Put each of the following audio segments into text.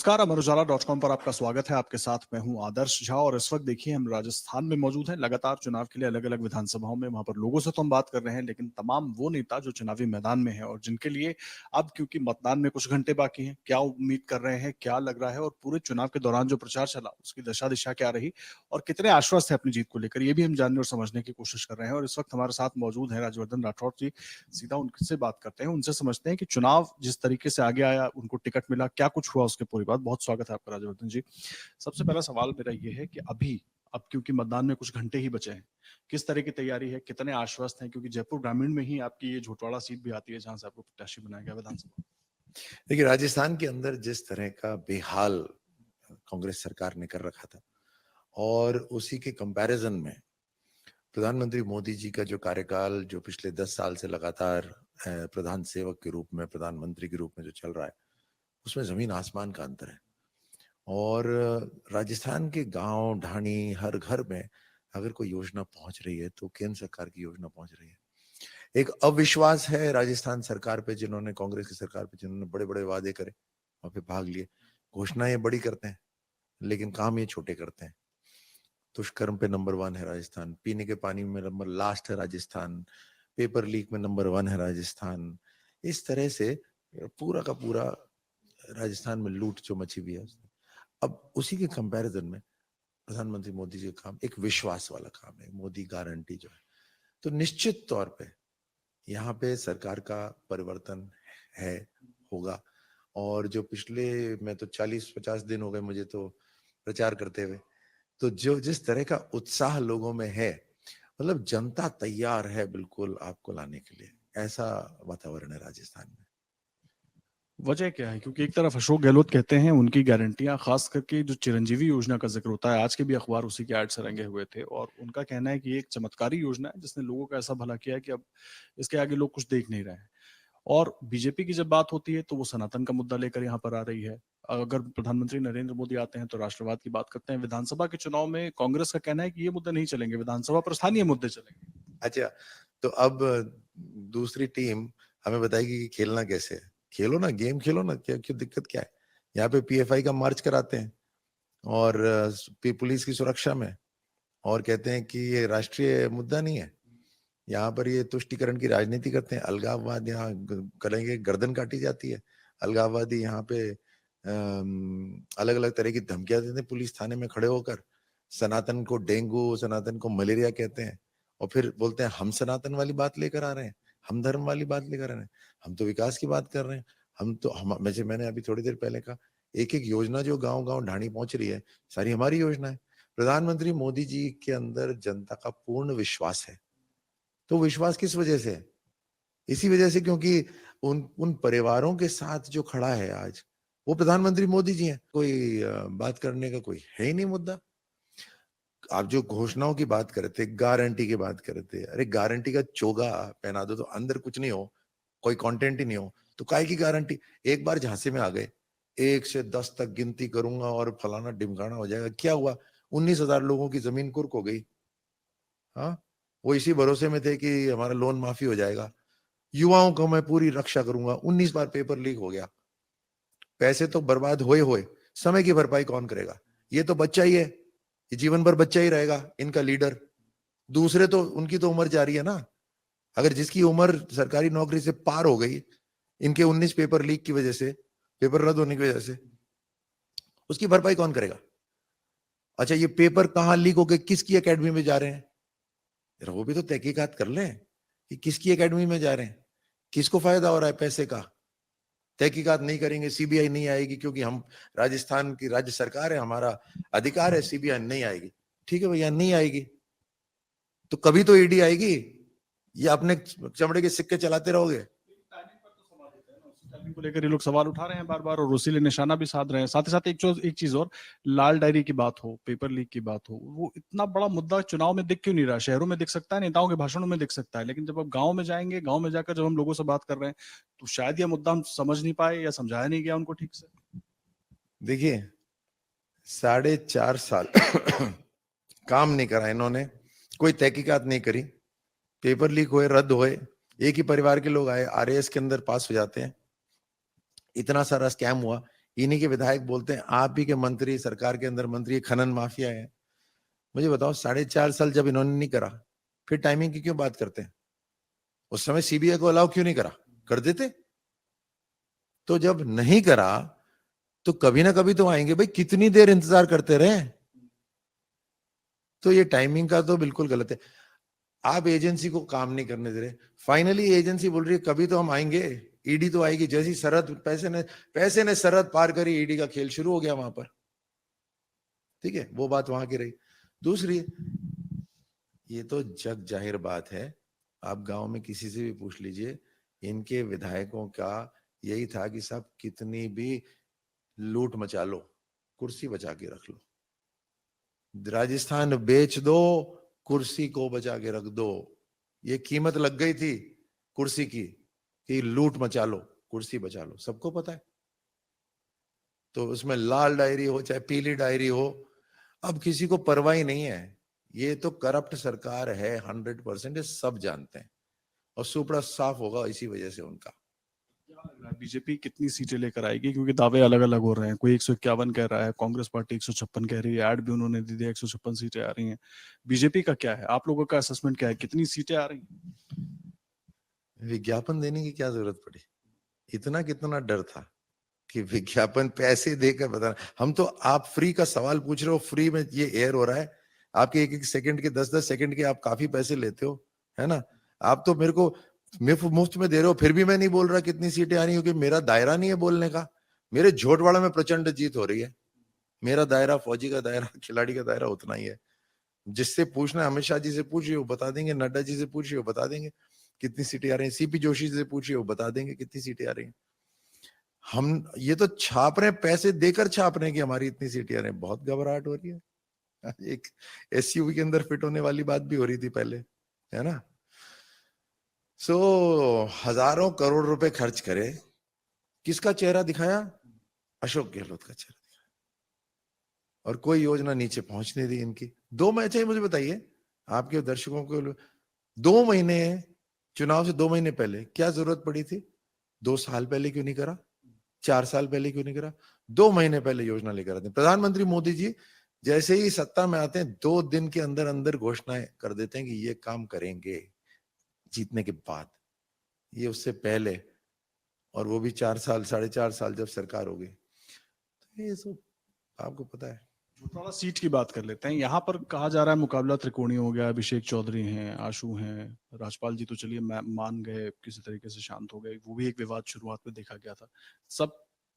नमस्कार, अमर उजाला.com पर आपका स्वागत है। आपके साथ मैं हूं आदर्श झा और इस वक्त देखिए हम राजस्थान में मौजूद हैं। लगातार चुनाव के लिए अलग-अलग विधानसभाओं में वहां पर लोगों से तो हम बात कर रहे हैं, लेकिन तमाम वो नेता जो चुनावी मैदान में हैं और जिनके लिए अब क्योंकि मतदान में कुछ घंटे बाकी हैं, क्या उम्मीद कर रहे हैं, क्या लग रहा है और पूरे चुनाव के दौरान जो प्रचार चला उसकी दशा-दिशा क्या रही और कितने आश्वस्त हैं अपनी जीत को लेकर, ये भी हम जानने और समझने की कोशिश कर रहे हैं। और इस वक्त हमारे साथ मौजूद हैं राजवर्धन राठौड़ जी। सीधा उनसे बात करते हैं, उनसे समझते हैं कि चुनाव जिस तरीके से आगे आया, उनको टिकट मिला, क्या कुछ हुआ उसके पूरी बात। बहुत स्वागत है आपका राजवर्धन जी। सबसे पहला सवाल मेरा ये है कि अब क्योंकि मतदान में कुछ घंटे ही बचे हैं, किस तरह की तैयारी है, कितने आश्वस्त हैं? क्योंकि जयपुर ग्रामीण में ही आपकी ये झोटवाड़ा सीट भी आती है जहां से आपको प्रत्याशी बनाया गया विधानसभा। देखिए, राजस्थान के अंदर जिस तरह का बेहाल कांग्रेस सरकार ने कर रखा था और उसी के कंपैरिजन में प्रधानमंत्री मोदी जी का जो कार्यकाल जो पिछले 10 साल से लगातार प्रधान सेवक के रूप में, प्रधानमंत्री के रूप में जो चल रहा है, उसमें जमीन आसमान का अंतर है। और राजस्थान के गांव ढाणी हर घर में अगर कोई योजना पहुंच रही है तो केंद्र सरकार की योजना पहुंच रही है। एक अविश्वास है राजस्थान सरकार पे, जिन्होंने कांग्रेस की सरकार पे, जिन्होंने बड़े बड़े वादे करे, वहां पे भाग लिए, घोषणाएं बड़ी करते हैं लेकिन काम ये छोटे करते हैं। दुष्कर्म पे नंबर 1 है राजस्थान, पीने के पानी में नंबर लास्ट है राजस्थान, पेपर लीक में नंबर 1 है राजस्थान। इस तरह से पूरा का पूरा राजस्थान में लूट जो मची हुई है। अब उसी के कंपैरिजन में प्रधानमंत्री मोदी जी का काम एक विश्वास वाला काम है, मोदी गारंटी जो है। तो निश्चित तौर पे यहाँ पे सरकार का परिवर्तन है, होगा। और जो पिछले, मैं तो 40-50 दिन हो गए मुझे तो प्रचार करते हुए, तो जो जिस तरह का उत्साह लोगों में है, मतलब जनता तैयार है बिल्कुल आपको लाने के लिए, ऐसा वातावरण है राजस्थान में। वजह क्या है? क्योंकि एक तरफ अशोक गहलोत कहते हैं उनकी गारंटियां, खास करके जो चिरंजीवी योजना का जिक्र होता है, आज के भी अखबार उसी के ऐड से रंगे हुए थे और उनका कहना है कि ये एक चमत्कारी योजना है जिसने लोगों का ऐसा भला किया है कि अब इसके आगे लोग कुछ देख नहीं रहे हैं। और बीजेपी की जब बात होती है तो वो सनातन का मुद्दा लेकर यहाँ पर आ रही है। अगर प्रधानमंत्री नरेंद्र मोदी आते हैं तो राष्ट्रवाद की बात करते हैं। विधानसभा के चुनाव में कांग्रेस का कहना है कि ये मुद्दे नहीं चलेंगे, विधानसभा पर स्थानीय मुद्दे चलेंगे। अच्छा, तो अब दूसरी टीम हमें बताएगी कि खेलना कैसे है। खेलो ना, गेम खेलो ना, क्या क्यों, दिक्कत क्या है? यहाँ पे पीएफआई का मार्च कराते हैं और पुलिस की सुरक्षा में, और कहते हैं कि ये राष्ट्रीय मुद्दा नहीं है। यहाँ पर ये तुष्टीकरण की राजनीति करते हैं, अलगाववाद यहाँ करेंगे, गर्दन काटी जाती है। अलगाववादी यहाँ पे अलग अलग तरह की धमकियां देते हैं पुलिस थाने में खड़े होकर। सनातन को डेंगू, सनातन को मलेरिया कहते हैं और फिर बोलते हैं हम सनातन वाली बात लेकर आ रहे हैं, हम धर्म वाली बात लेकर आ रहे हैं। हम तो विकास की बात कर रहे हैं। हम तो हम मैंने अभी थोड़ी देर पहले कहा, एक एक योजना जो गांव गांव ढाणी पहुंच रही है, सारी हमारी योजना है। प्रधानमंत्री मोदी जी के अंदर जनता का पूर्ण विश्वास है। तो विश्वास किस वजह से है? इसी वजह से, क्योंकि उन उन परिवारों के साथ जो खड़ा है आज, वो प्रधानमंत्री मोदी जी हैं। कोई बात करने का कोई है ही नहीं मुद्दा। आप जो घोषणाओं की बात कर रहे थे, गारंटी की बात कर रहे थे, अरे गारंटी का चोगा पहना दो तो अंदर कुछ नहीं हो, कोई कंटेंट ही नहीं हो, तो काय की गारंटी? एक बार झांसे में आ गए, 1 से 10 तक गिनती करूंगा और फलाना ढिमकाना हो जाएगा, क्या हुआ? 19,000 लोगों की जमीन कुर्क हो गई। हाँ, वो इसी भरोसे में थे कि हमारा लोन माफी हो जाएगा, युवाओं को मैं पूरी रक्षा करूंगा। 19 बार पेपर लीक हो गया, पैसे तो बर्बाद होए, समय की भरपाई कौन करेगा? ये तो बच्चा ही है, ये जीवन भर बच्चा ही रहेगा इनका लीडर। दूसरे तो, उनकी तो उम्र जारी है ना। अगर जिसकी उम्र सरकारी नौकरी से पार हो गई इनके 19 पेपर लीक की वजह से, पेपर रद्द होने की वजह से, उसकी भरपाई कौन करेगा? अच्छा, ये पेपर कहां लीक हो गए, किसकी एकेडमी में जा रहे हैं, जरा वो भी तो तहकीकात कर लें कि किसकी एकेडमी में जा रहे हैं, किसको फायदा हो रहा है पैसे का। तहकीकात नहीं करेंगे, सीबीआई नहीं आएगी, क्योंकि हम राजस्थान की राज्य सरकार है, हमारा अधिकार है, सीबीआई नहीं आएगी। ठीक है भैया, नहीं आएगी तो कभी तो ईडी आएगी, या अपने चमड़े के सिक्के चलाते रहोगे? को लेकर ये लोग सवाल उठा रहे हैं बार बार और उसी लिए निशाना भी साध रहे हैं। साथ ही साथ एक चीज और, लाल डायरी की बात हो, पेपर लीक की बात हो, वो इतना बड़ा मुद्दा चुनाव में दिख क्यों नहीं रहा? शहरों में दिख सकता है, नेताओं के भाषणों में दिख सकता है, लेकिन जब आप गांव में जाएंगे, गांव में जाकर जब हम लोगों से बात कर रहे हैं तो शायद ये मुद्दा हम समझ नहीं पाए या समझाया नहीं गया उनको ठीक से। देखिए, 4.5 साल काम नहीं करा इन्होंने, कोई तहकीकात नहीं करी, पेपर लीक हुए, रद्द हुए, एक ही परिवार के लोग आए, आरएएस के अंदर पास हो जाते हैं। इतना सारा स्कैम हुआ, इन्हीं के विधायक बोलते हैं आप ही के मंत्री, सरकार के अंदर मंत्री खनन माफिया है। मुझे बताओ 4.5 साल जब इन्होंने नहीं करा, फिर टाइमिंग की क्यों बात करते हैं? उस समय सीबीआई को अलाउ क्यों नहीं करा? कर देते। तो जब नहीं करा तो कभी ना कभी तो आएंगे भाई, कितनी देर इंतजार करते रहे? तो ये टाइमिंग का तो बिल्कुल गलत है। आप एजेंसी को काम नहीं करने दे रहे, फाइनली एजेंसी बोल रही है कभी तो हम आएंगे, ईडी तो आएगी। जैसी सरहद पैसे ने सरहद पार करी, ईडी का खेल शुरू हो गया वहां पर। ठीक है, वो बात वहां की रही। दूसरी, ये तो जग जाहिर बात है, आप गांव में किसी से भी पूछ लीजिए, इनके विधायकों का यही था कि सब कितनी भी लूट मचा लो, कुर्सी बचा के रख लो, राजस्थान बेच दो, कुर्सी को बचा के रख दो। ये कीमत लग गई थी कुर्सी की कि लूट मचा लो, कुर्सी बचा लो, सबको पता है। तो उसमें लाल डायरी हो चाहे पीली डायरी हो, अब किसी को परवाह ही नहीं है। ये तो करप्ट सरकार है 100%, ये सब जानते हैं, और सुपड़ा साफ होगा इसी वजह से उनका। क्या लग रहा है बीजेपी कितनी सीटें लेकर आएगी? क्योंकि दावे अलग अलग हो रहे हैं, कोई 151 कह रहा है, कांग्रेस पार्टी 156 कह रही है, ऐड भी उन्होंने दे दिया 156 सीटें आ रही हैं। बीजेपी का क्या है, आप लोगों का असेसमेंट क्या है, कितनी सीटें आ रही हैं? विज्ञापन देने की क्या जरूरत पड़ी? इतना कितना डर था कि विज्ञापन पैसे देकर बताना? हम तो, आप फ्री का सवाल पूछ रहे हो, फ्री में ये एयर हो रहा है, आपके एक एक सेकंड के 10-10 सेकंड के आप काफी पैसे लेते हो, है ना? आप तो मेरे को मुफ्त में दे रहे हो, फिर भी मैं नहीं बोल रहा कितनी सीटें आ रही, क्योंकि मेरा दायरा नहीं है बोलने का। मेरे झोटवाड़ा में प्रचंड जीत हो रही है। मेरा दायरा, फौजी का दायरा, खिलाड़ी का दायरा उतना ही है। जिससे पूछना है, अमित शाह जी से पूछिए वो बता देंगे, नड्डा जी से पूछिए वो बता देंगे कितनी सीटें आ रही हैं, सीपी जोशी से पूछिए वो बता देंगे कितनी सीटें आ रही हैं। हम ये तो छाप रहे हैं, पैसे देकर छाप रहे हैं कि हमारी इतनी सीटें आ रही हैं। बहुत घबराहट हो रही है। एक एसयूवी के अंदर फिट होने वाली बात भी हो रही थी पहले, है ना? सो हजारों करोड़ रुपए खर्च करे, किसका चेहरा दिखाया? अशोक गहलोत का चेहरा दिखाया, और कोई योजना नीचे पहुंच नहीं दी इनकी। दो मैं चाहिए, मुझे बताइए, आपके दर्शकों को, 2 महीने, चुनाव से 2 महीने पहले क्या जरूरत पड़ी थी? 2 साल पहले क्यों नहीं करा? 4 साल पहले क्यों नहीं करा? 2 महीने पहले योजना लेकर आते हैं। प्रधानमंत्री मोदी जी जैसे ही सत्ता में आते हैं, 2 दिन के अंदर अंदर घोषणाएं कर देते हैं कि ये काम करेंगे जीतने के बाद। ये उससे पहले, और वो भी 4 साल, 4.5 साल जब सरकार हो गई। तो ये सब आपको पता है। थोड़ा सीट की बात कर लेते हैं। यहाँ पर कहा जा रहा है मुकाबला त्रिकोणीय हो गया, अभिषेक चौधरी हैं, आशु हैं, राजपाल जी तो चलिए मान गए, किसी तरीके से शांत हो गए, वो भी एक विवाद शुरुआत में देखा गया था। सब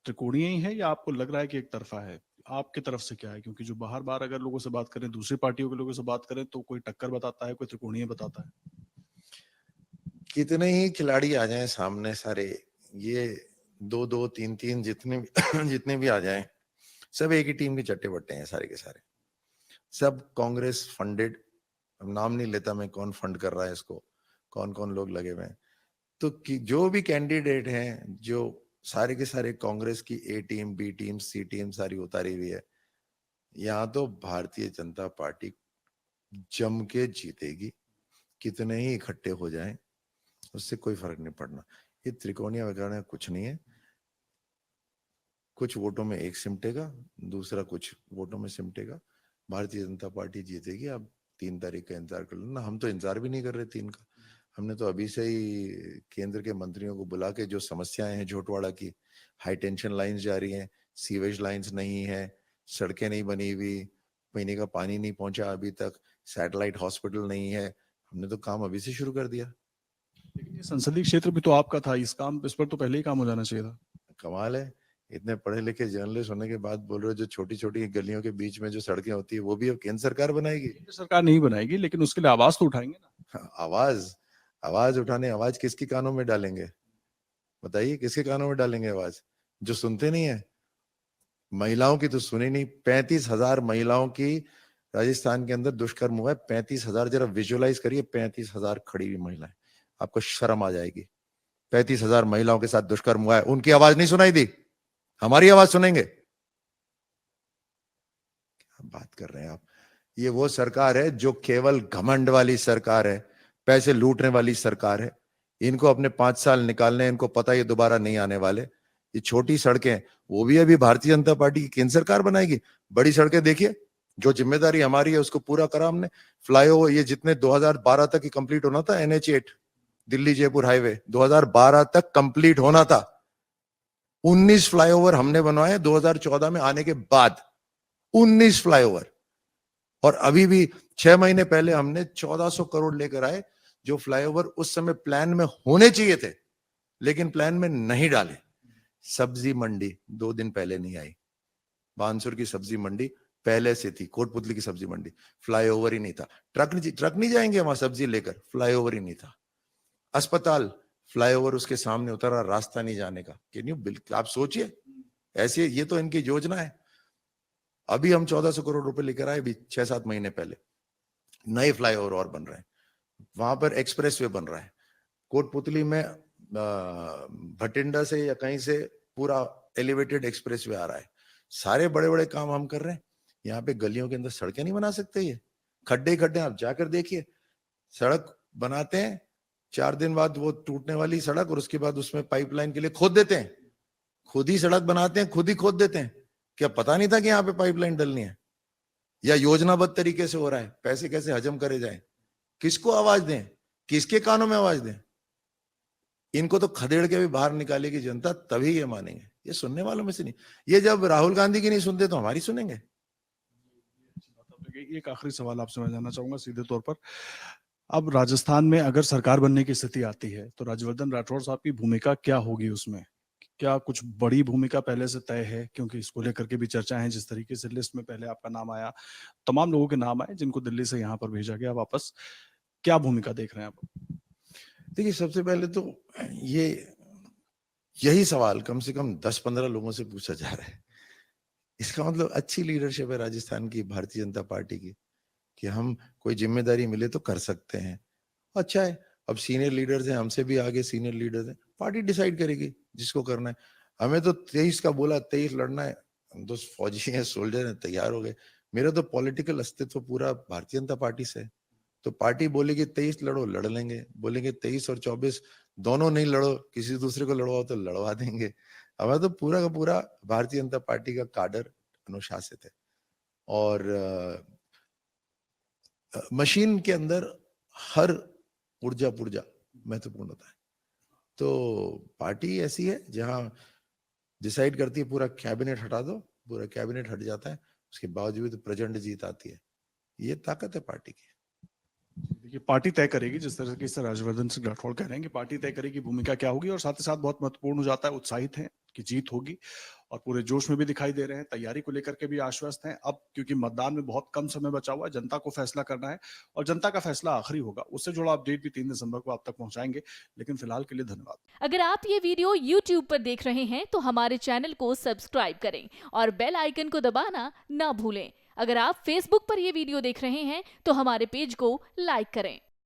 त्रिकोणीय ही है या आपको लग रहा है कि एक तरफा है? आपकी तरफ से क्या है? क्योंकि जो बाहर बाहर अगर लोगों से बात करें, दूसरी पार्टियों के लोगों से बात करें, तो कोई टक्कर बताता है, कोई त्रिकोणीय बताता है। कितने ही खिलाड़ी आ जाएं सामने, सारे ये 2-2, 3-3 जितने जितने भी आ जाएं, सब एक ही टीम के चट्टे बट्टे हैं सारे के सारे। सब कांग्रेस फंडेड। अब नाम नहीं लेता मैं कौन फंड कर रहा है इसको, कौन कौन लोग लगे हुए हैं। तो जो भी कैंडिडेट हैं, जो सारे के सारे कांग्रेस की ए टीम, बी टीम, सी टीम सारी उतारी हुई है। यहाँ तो भारतीय जनता पार्टी जम के जीतेगी, कितने ही इकट्ठे हो जाएं उससे कोई फर्क नहीं पड़ना। ये त्रिकोणीय वगैरह कुछ नहीं है। कुछ वोटों में एक सिमटेगा, दूसरा कुछ वोटों में सिमटेगा, भारतीय जनता पार्टी जीतेगी। अब 3 तारीख का इंतजार कर लेना। हम तो इंतजार भी नहीं कर रहे 3 का। हमने तो अभी से ही केंद्र के मंत्रियों को बुला के, जो समस्याएं हैं झोटवाड़ा की, हाई टेंशन लाइंस जा रही हैं, सीवेज लाइंस नहीं है, सड़कें नहीं बनी हुई, पीने का पानी नहीं पहुंचा अभी तक, सैटेलाइट हॉस्पिटल नहीं है, हमने तो काम अभी से शुरू कर दिया। लेकिन ये संसदीय क्षेत्र भी तो आपका था, इस पर तो पहले ही काम हो जाना चाहिए था। कमाल है, इतने पढ़े लिखे जर्नलिस्ट होने के बाद बोल रहे हो जो छोटी छोटी गलियों के बीच में जो सड़कें होती है वो भी अब केंद्र सरकार बनाएगी। केंद्र सरकार नहीं बनाएगी, लेकिन उसके लिए आवाज तो उठाएंगे ना। आवाज, आवाज उठाने, आवाज किसके कानों में डालेंगे? बताइए, किसके कानों में डालेंगे आवाज? जो सुनते नहीं है। महिलाओं की तो सुनी नहीं। 35,000 महिलाओं की राजस्थान के अंदर दुष्कर्म हुआ है। 35,000, जरा विजुअलाइज करिए, 35,000 खड़ी हुई महिलाएं, आपको शर्म आ जाएगी। 35,000 महिलाओं के साथ दुष्कर्म हुआ है, उनकी आवाज नहीं सुनाई दी, हमारी आवाज सुनेंगे? क्या बात कर रहे हैं आप? ये वो सरकार है जो केवल घमंड वाली सरकार है, पैसे लूटने वाली सरकार है। इनको अपने 5 साल निकालने, इनको पता ये दोबारा नहीं आने वाले। ये छोटी सड़कें वो भी अभी भारतीय जनता पार्टी की केंद्र सरकार बनाएगी। बड़ी सड़कें देखिए, जो जिम्मेदारी हमारी है उसको पूरा करा हमने। फ्लाईओवर ये जितने 2012 तक ही कंप्लीट होना था, NH8 दिल्ली जयपुर हाईवे 2012 तक कंप्लीट होना था। 19 फ्लाईओवर हमने बनवाए 2014 में आने के बाद, 19 फ्लाईओवर। और अभी भी 6 महीने पहले हमने 1400 करोड़ लेकर आए, जो फ्लाईओवर उस समय प्लान में होने चाहिए थे लेकिन प्लान में नहीं डाले। सब्जी मंडी 2 दिन पहले नहीं आई, बानसूर की सब्जी मंडी पहले से थी, कोटपुतली की सब्जी मंडी, फ्लाईओवर ही नहीं था। ट्रक नहीं जाएंगे वहां सब्जी लेकर, फ्लाईओवर ही नहीं था। अस्पताल फ्लाईओवर उसके सामने उतरा, रास्ता नहीं जाने का। कैन यू बिल्कुल आप सोचिए, ऐसे ये तो इनकी योजना है। अभी हम 1400 करोड़ रुपए लेकर आए, 6-7 महीने पहले नए फ्लाईओवर और बन रहे हैं, वहां पर एक्सप्रेस वे बन रहा है। कोटपुतली में भटिंडा से या कहीं से पूरा एलिवेटेड एक्सप्रेस वे आ रहा है। सारे बड़े बड़े काम हम कर रहे हैं। यहाँ पे गलियों के अंदर सड़कें नहीं बना सकते, ये खड्डे आप जाकर देखिए। सड़क बनाते हैं, 4 दिन बाद वो टूटने वाली सड़क, और उसके बाद उसमें पाइपलाइन के लिए खोद देते हैं। खुद ही सड़क बनाते हैं, खुद ही खोद देते हैं। क्या पता नहीं था कि यहाँ पे पाइपलाइन डलनी है? या योजनाबद्ध तरीके से हो रहा है? पैसे कैसे हजम करे जाए? किसको आवाज दें? किसके कानों में आवाज दें? इनको तो खदेड़ के भी बाहर निकालेगी जनता, तभी ये मानेंगे। ये सुनने वालों में से नहीं। ये जब राहुल गांधी की नहीं सुनते तो हमारी सुनेंगे। एक आखिरी सवाल आपसे मैं जानना चाहूंगा सीधे तौर पर, अब राजस्थान में अगर सरकार बनने की स्थिति आती है तो राज्यवर्धन राठौड़ साहब की भूमिका क्या होगी उसमें? क्या कुछ बड़ी भूमिका पहले से तय है? क्योंकि इसको लेकर के भी चर्चा है, जिस तरीके से लिस्ट में पहले आपका नाम आया, तमाम लोगों के नाम आए जिनको दिल्ली से यहाँ पर भेजा गया वापस, क्या भूमिका देख रहे हैं आप? देखिए, सबसे पहले तो यही सवाल कम से कम 10-15 लोगों से पूछा जा रहा है। इसका मतलब अच्छी लीडरशिप है राजस्थान की भारतीय जनता पार्टी की, कि हम कोई जिम्मेदारी मिले तो कर सकते हैं। अच्छा है, अब सीनियर लीडर्स हैं, हमसे भी आगे सीनियर लीडर्स हैं, पार्टी डिसाइड करेगी जिसको करना है। हमें तो 23 का बोला, 23 लड़ना है। हम तो फौजी हैं, सोल्जर हैं, तैयार हो गए। मेरा तो पॉलिटिकल अस्तित्व पूरा भारतीय जनता पार्टी से है। तो पार्टी बोलेगी 23 लड़ो, लड़ लेंगे। बोलेंगे 23 और 24 दोनों नहीं लड़ो, किसी दूसरे को लड़वाओ, तो लड़वा देंगे। हमारा तो पूरा का पूरा भारतीय जनता पार्टी का काडर अनुशासित है। और मशीन के अंदर हर ऊर्जा पुर्जा महत्वपूर्ण होता है। तो पार्टी ऐसी है जहां डिसाइड करती है, पूरा कैबिनेट हटा दो, पूरा कैबिनेट हट जाता है, उसके बावजूद प्रचंड जीत आती है। ये ताकत है पार्टी की। देखिए, पार्टी तय करेगी, जिस तरीके से राज्यवर्धन सिंह राठौड़ कह रहे हैं कि पार्टी तय करेगी भूमिका क्या होगी, और साथ ही साथ बहुत महत्वपूर्ण हो जाता है, उत्साहित हैं कि जीत होगी और पूरे जोश में भी दिखाई दे रहे हैं, तैयारी को लेकर के भी आश्वस्त हैं। अब क्योंकि मतदान में बहुत कम समय बचा हुआ है, जनता को फैसला करना है और जनता का फैसला आखिरी होगा। उससे जुड़ा अपडेट भी 3 दिसंबर को आप तक पहुंचाएंगे, लेकिन फिलहाल के लिए धन्यवाद। अगर आप ये वीडियो YouTube पर देख रहे हैं तो हमारे चैनल को सब्सक्राइब करें और बेल आइकन को दबाना ना भूलें। अगर आप Facebook पर ये वीडियो देख रहे हैं तो हमारे पेज को लाइक करें।